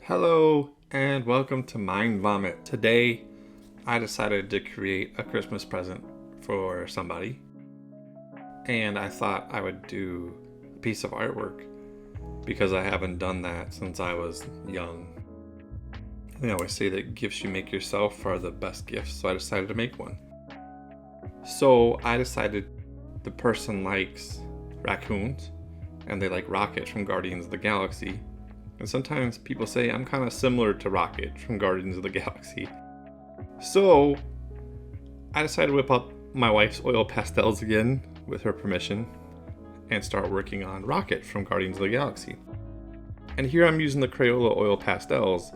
Hello and welcome to Mind Vomit. Today I decided to create a Christmas present for somebody, and I thought I would do a piece of artwork because I haven't done that since I was young. They always say that gifts you make yourself are the best gifts, so I decided to make one. So I decided the person likes raccoons and they like Rocket from Guardians of the Galaxy. And sometimes people say I'm kind of similar to Rocket from Guardians of the Galaxy. So I decided to whip up my wife's oil pastels again, with her permission, and start working on Rocket from Guardians of the Galaxy. And here I'm using the Crayola oil pastels,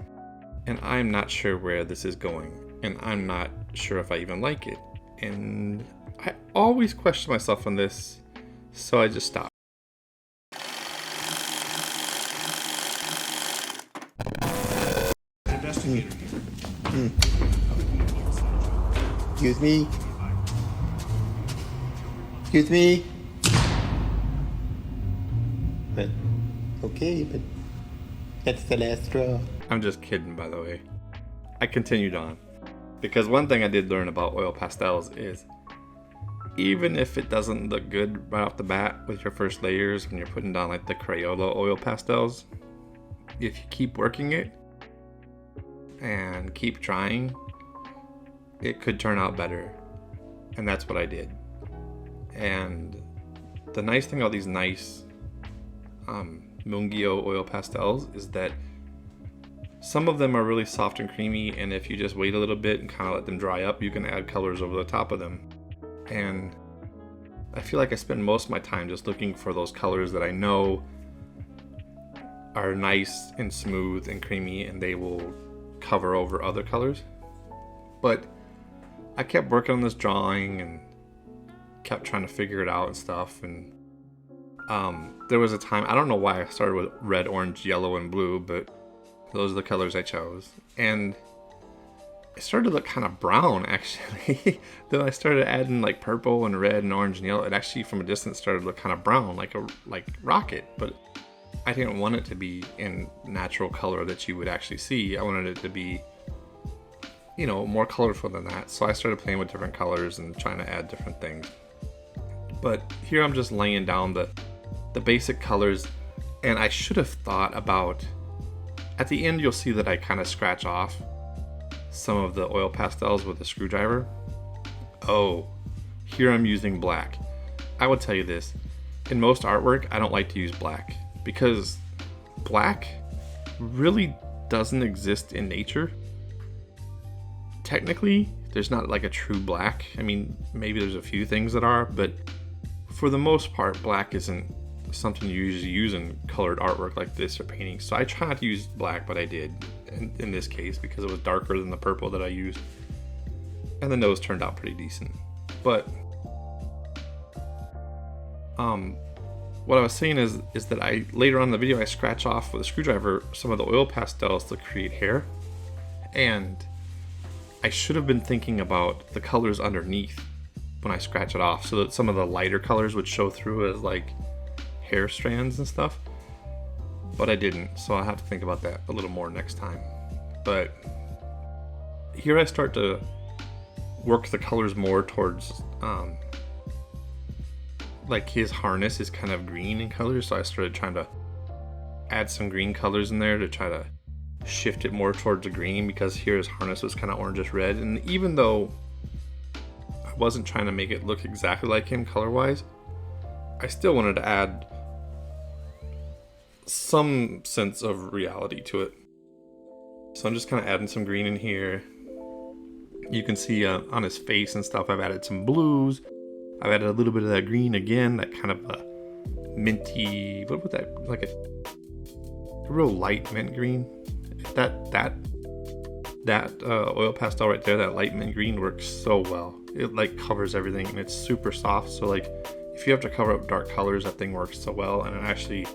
and I'm not sure where this is going, and I'm not sure if I even like it. And I always question myself on this, so I just stopped. Excuse me? Excuse me? But, okay, but that's the last straw. I'm just kidding, by the way. I continued on, because one thing I did learn about oil pastels is even if it doesn't look good right off the bat with your first layers when you're putting down like the Crayola oil pastels, if you keep working it and keep trying, it could turn out better. And that's what I did. And the nice thing about these nice Mungyo oil pastels is that some of them are really soft and creamy, and if you just wait a little bit and kind of let them dry up, you can add colors over the top of them. And I feel like I spend most of my time just looking for those colors that I know are nice and smooth and creamy, and they will cover over other colors. But I kept working on this drawing and kept trying to figure it out and stuff, and there was a time, I don't know why I started with red, orange, yellow, and blue, but those are the colors I chose, and it started to look kind of brown actually. Then I started adding like purple and red and orange and yellow. It actually from a distance started to look kind of brown, like Rocket, but I didn't want it to be in natural color that you would actually see. I wanted it to be, you know, more colorful than that. So I started playing with different colors and trying to add different things. But here I'm just laying down the basic colors, and I should have thought about, at the end you'll see that I kind of scratch off some of the oil pastels with a screwdriver. Oh, here I'm using black. I will tell you this, in most artwork I don't like to use black, because black really doesn't exist in nature. Technically, there's not like a true black. I mean, maybe there's a few things that are, but for the most part, black isn't something you usually use in colored artwork like this or painting. So I try not to use black, but I did in this case because it was darker than the purple that I used. And the nose turned out pretty decent. But what I was saying is that I later on in the video I scratch off with a screwdriver some of the oil pastels to create hair, and I should have been thinking about the colors underneath when I scratch it off, so that some of the lighter colors would show through as like hair strands and stuff, but I didn't, so I'll have to think about that a little more next time. But here I start to work the colors more towards like his harness is kind of green in color, so I started trying to add some green colors in there to try to shift it more towards the green, because here his harness was kind of orangish red. And even though I wasn't trying to make it look exactly like him color wise, I still wanted to add some sense of reality to it. So I'm just kind of adding some green in here. You can see on his face and stuff I've added some blues. I've added a little bit of that green again, that kind of a minty, what would that, like a real light mint green. That oil pastel right there, that light mint green, works so well. It like covers everything, and it's super soft, so like if you have to cover up dark colors, that thing works so well, and it actually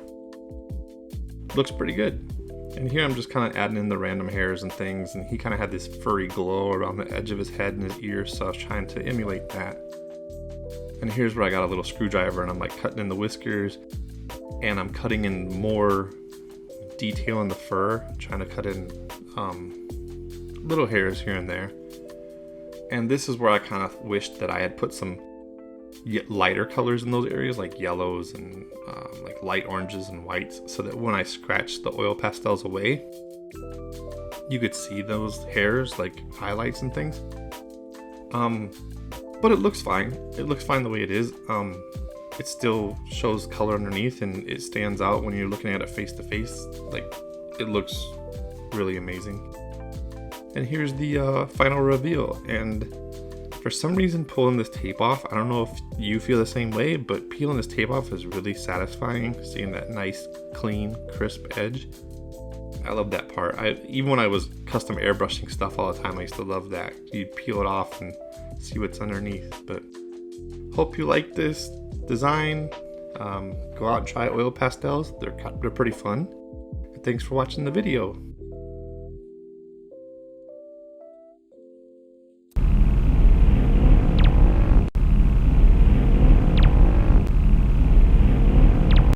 looks pretty good. And here I'm just kind of adding in the random hairs and things, and he kind of had this furry glow around the edge of his head and his ears, so I was trying to emulate that. And here's where I got a little screwdriver and I'm like cutting in the whiskers, and I'm cutting in more detail in the fur, trying to cut in little hairs here and there. And this is where I kind of wished that I had put some lighter colors in those areas, like yellows and like light oranges and whites, so that when I scratched the oil pastels away, you could see those hairs, like highlights and things. But it looks fine. It looks fine the way it is. It still shows color underneath, and it stands out when you're looking at it face to face. Like, it looks really amazing. And here's the final reveal. And for some reason, pulling this tape off, I don't know if you feel the same way, but peeling this tape off is really satisfying. Seeing that nice, clean, crisp edge. I love that part. Even when I was custom airbrushing stuff all the time, I used to love that. You'd peel it off and see what's underneath. But hope you like this design. Go out and try oil pastels. They're pretty fun. And thanks for watching the video.